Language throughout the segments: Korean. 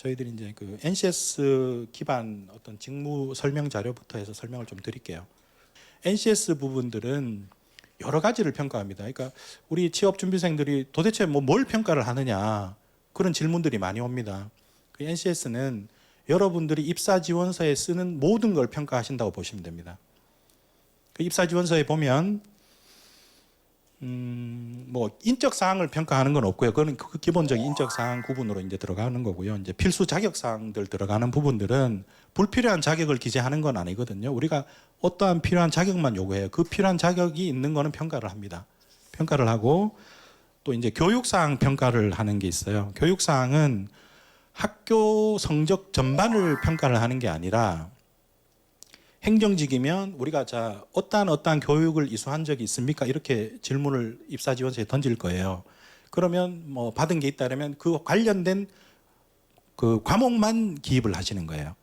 저희들이 이제 그 NCS 기반 어떤 직무 설명 자료부터 해서 설명을 좀 드릴게요. NCS 부분들은 여러 가지를 평가합니다. 그러니까 우리 취업 준비생들이 도대체 뭐 뭘 평가를 하느냐 그런 질문들이 많이 옵니다. 그 NCS는 여러분들이 입사 지원서에 쓰는 모든 걸 평가하신다고 보시면 됩니다. 그 입사 지원서에 보면 뭐 인적 사항을 평가하는 건 없고요. 그거는 그 기본적인 인적 사항 구분으로 이제 들어가는 거고요. 이제 필수 자격 사항들 들어가는 부분들은 불필요한 자격을 기재하는 건 아니거든요. 우리가 어떠한 필요한 자격만 요구해요. 그 필요한 자격이 있는 거는 평가를 합니다. 평가를 하고 또 이제 교육 사항 평가를 하는 게 있어요. 교육 사항은 학교 성적 전반을 평가를 하는 게 아니라 행정직이면 우리가 자 어떠한 교육을 이수한 적이 있습니까? 이렇게 질문을 입사 지원서에 던질 거예요. 그러면 뭐 받은 게 있다면 그 관련된 그 과목만 기입을 하시는 거예요.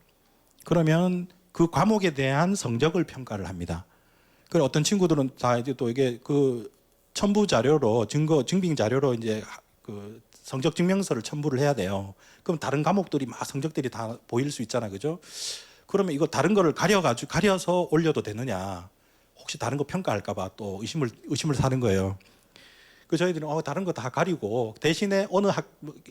그러면 그 과목에 대한 성적을 평가를 합니다. 그 어떤 친구들은 다 이제 또 이게 그 첨부 자료로 증빙 자료로 이제 그 성적 증명서를 첨부를 해야 돼요. 그럼 다른 과목들이 막 성적들이 다 보일 수 있잖아, 그죠? 그러면 이거 다른 거를 가려서 올려도 되느냐? 혹시 다른 거 평가할까봐 또 의심을 사는 거예요. 그 저희들은 다른 거 다 가리고 대신에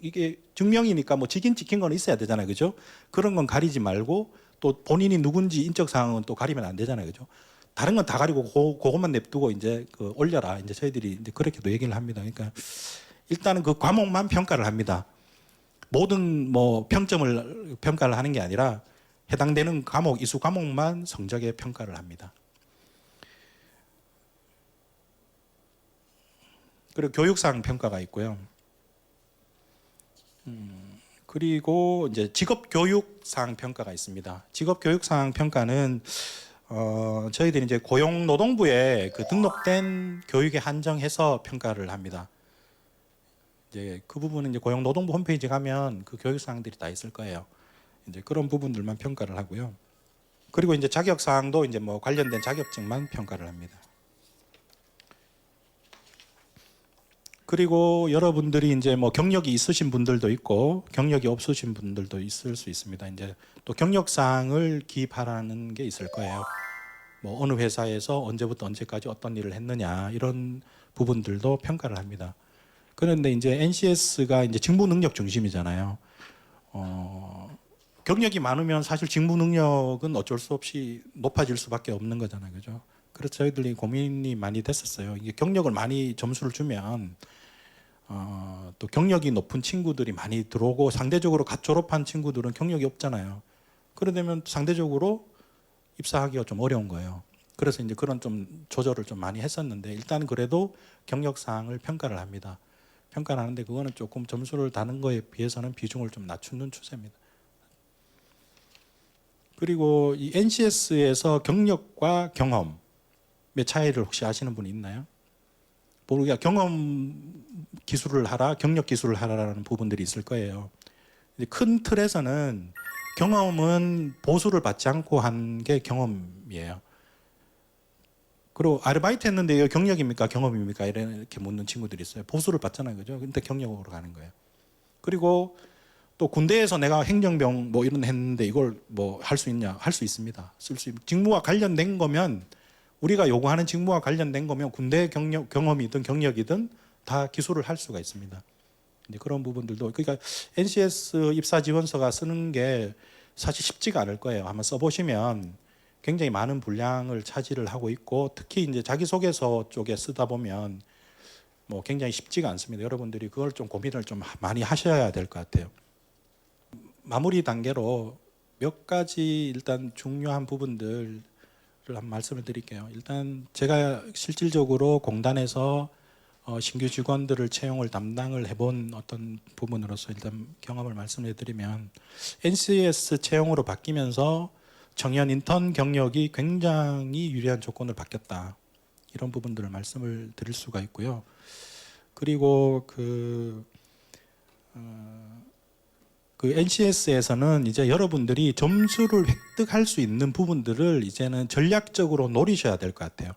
이게 증명이니까 뭐 지킨 건 있어야 되잖아요, 그죠? 그런 건 가리지 말고 또 본인이 누군지 인적 사항은 또 가리면 안 되잖아요, 그죠? 다른 건 다 가리고 그것만 냅두고 이제 그 올려라. 이제 저희들이 이제 그렇게도 얘기를 합니다. 그러니까 일단은 그 과목만 평가를 합니다. 모든 뭐 평점을 평가를 하는 게 아니라 해당되는 과목, 이수 과목만 성적에 평가를 합니다. 그리고 교육사항 평가가 있고요. 그리고 이제 직업교육사항 평가가 있습니다. 직업교육사항 평가는 저희들이 이제 고용노동부에 그 등록된 교육에 한정해서 평가를 합니다. 이제 그 부분은 이제 고용노동부 홈페이지 가면 그 교육사항들이 다 있을 거예요. 이제 그런 부분들만 평가를 하고요. 그리고 이제 자격 사항도 이제 뭐 관련된 자격증만 평가를 합니다. 그리고 여러분들이 이제 뭐 경력이 있으신 분들도 있고 경력이 없으신 분들도 있을 수 있습니다. 이제 또 경력 사항을 기입하라는 게 있을 거예요. 뭐 어느 회사에서 언제부터 언제까지 어떤 일을 했느냐 이런 부분들도 평가를 합니다. 그런데 이제 NCS가 이제 직무 능력 중심이잖아요. 경력이 많으면 사실 직무 능력은 어쩔 수 없이 높아질 수밖에 없는 거잖아요, 그죠? 그래서 저희들이 고민이 많이 됐었어요. 이게 경력을 많이 점수를 주면 또 경력이 높은 친구들이 많이 들어오고 상대적으로 갓 졸업한 친구들은 경력이 없잖아요. 그러면 상대적으로 입사하기가 좀 어려운 거예요. 그래서 이제 그런 좀 조절을 좀 많이 했었는데 일단 그래도 경력 사항을 평가를 합니다. 평가를 하는데 그거는 조금 점수를 다는 거에 비해서는 비중을 좀 낮추는 추세입니다. 그리고 이 NCS에서 경력과 경험의 차이를 혹시 아시는 분이 있나요? 우리가 경험 기술을 하라, 경력 기술을 하라라는 부분들이 있을 거예요. 큰 틀에서는 경험은 보수를 받지 않고 한 게 경험이에요. 그리고 아르바이트 했는데 이거 경력입니까? 경험입니까? 이렇게 묻는 친구들이 있어요. 보수를 받잖아요, 그죠? 근데 경력으로 가는 거예요. 그리고 또 군대에서 내가 행정병 뭐 이런 했는데 이걸 뭐 할 수 있냐? 할 수 있습니다. 직무와 관련된 거면 우리가 요구하는 직무와 관련된 거면 군대 경험이든 경력이든 다 기술을 할 수가 있습니다. 이제 그런 부분들도 그러니까 NCS 입사 지원서가 쓰는 게 사실 쉽지가 않을 거예요. 한번 써보시면 굉장히 많은 분량을 차지를 하고 있고 특히 이제 자기소개서 쪽에 쓰다 보면 뭐 굉장히 쉽지가 않습니다. 여러분들이 그걸 좀 고민을 좀 많이 하셔야 될 것 같아요. 마무리 단계로 몇 가지 일단 중요한 부분들을 한번 말씀을 드릴게요. 일단 제가 실질적으로 공단에서 신규 직원들을 채용을 담당을 해본 어떤 부분으로서 일단 경험을 말씀해 드리면 NCS 채용으로 바뀌면서 청년 인턴 경력이 굉장히 유리한 조건을 바뀌었다. 이런 부분들을 말씀을 드릴 수가 있고요. 그리고 그 NCS에서는 이제 여러분들이 점수를 획득할 수 있는 부분들을 이제는 전략적으로 노리셔야 될 것 같아요.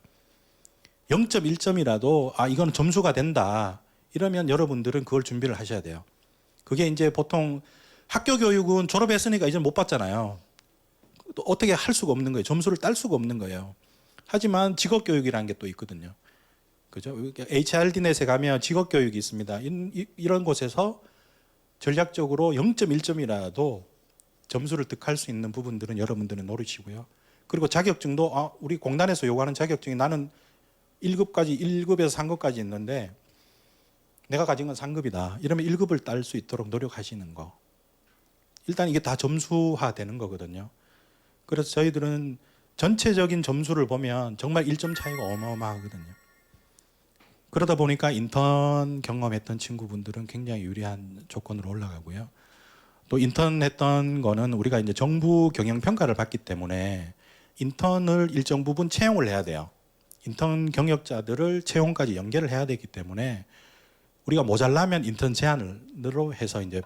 0.1점이라도 이건 점수가 된다. 이러면 여러분들은 그걸 준비를 하셔야 돼요. 그게 이제 보통 학교 교육은 졸업했으니까 이제 못 받잖아요. 또 어떻게 할 수가 없는 거예요. 점수를 딸 수가 없는 거예요. 하지만 직업 교육이라는 게 또 있거든요. 그죠? HRD넷에 가면 직업 교육이 있습니다. 이런 곳에서 전략적으로 0.1점이라도 점수를 득할 수 있는 부분들은 여러분들은 노리시고요. 그리고 자격증도 우리 공단에서 요구하는 자격증이 나는 1급까지 1급에서 3급까지 있는데 내가 가진 건 3급이다. 이러면 1급을 딸 수 있도록 노력하시는 거. 일단 이게 다 점수화되는 거거든요. 그래서 저희들은 전체적인 점수를 보면 정말 1점 차이가 어마어마하거든요. 그러다 보니까 인턴 경험했던 친구분들은 굉장히 유리한 조건으로 올라가고요. 또 인턴 했던 거는 우리가 이제 정부 경영 평가를 받기 때문에 인턴을 일정 부분 채용을 해야 돼요. 인턴 경력자들을 채용까지 연결을 해야 되기 때문에 우리가 모자라면 인턴 제한으로 해서 이제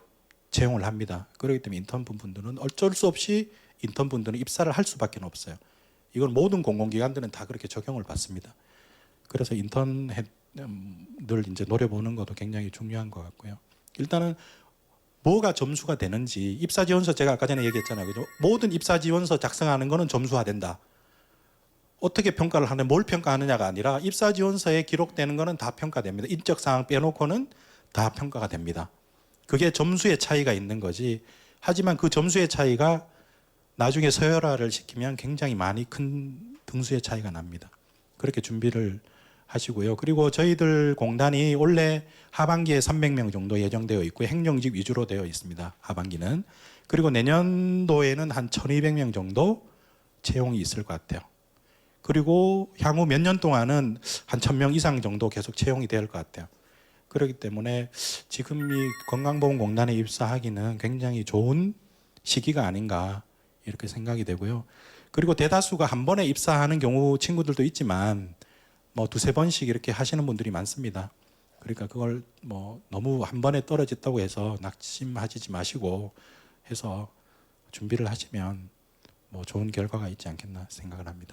채용을 합니다. 그렇기 때문에 인턴 분들은 어쩔 수 없이 인턴 분들은 입사를 할 수밖에 없어요. 이건 모든 공공기관들은 다 그렇게 적용을 받습니다. 그래서 인턴들 이제 노려보는 것도 굉장히 중요한 것 같고요. 일단은 뭐가 점수가 되는지 입사지원서 제가 아까 전에 얘기했잖아요. 그죠? 모든 입사지원서 작성하는 거는 점수화된다. 어떻게 평가를 하냐, 뭘 평가하느냐가 아니라 입사지원서에 기록되는 거는 다 평가됩니다. 인적 사항 빼놓고는 다 평가가 됩니다. 그게 점수의 차이가 있는 거지. 하지만 그 점수의 차이가 나중에 서열화를 시키면 굉장히 많이 큰 등수의 차이가 납니다. 그렇게 준비를 하시고요. 그리고 저희들 공단이 원래 하반기에 300명 정도 예정되어 있고 행정직 위주로 되어 있습니다. 하반기는. 그리고 내년도에는 한 1200명 정도 채용이 있을 것 같아요. 그리고 향후 몇 년 동안은 한 1000명 이상 정도 계속 채용이 될 것 같아요. 그렇기 때문에 지금 이 건강보험공단에 입사하기는 굉장히 좋은 시기가 아닌가 이렇게 생각이 되고요. 그리고 대다수가 한 번에 입사하는 경우 친구들도 있지만 뭐 두세 번씩 이렇게 하시는 분들이 많습니다. 그러니까 그걸 뭐 너무 한 번에 떨어졌다고 해서 낙심하지 마시고 해서 준비를 하시면 뭐 좋은 결과가 있지 않겠나 생각을 합니다.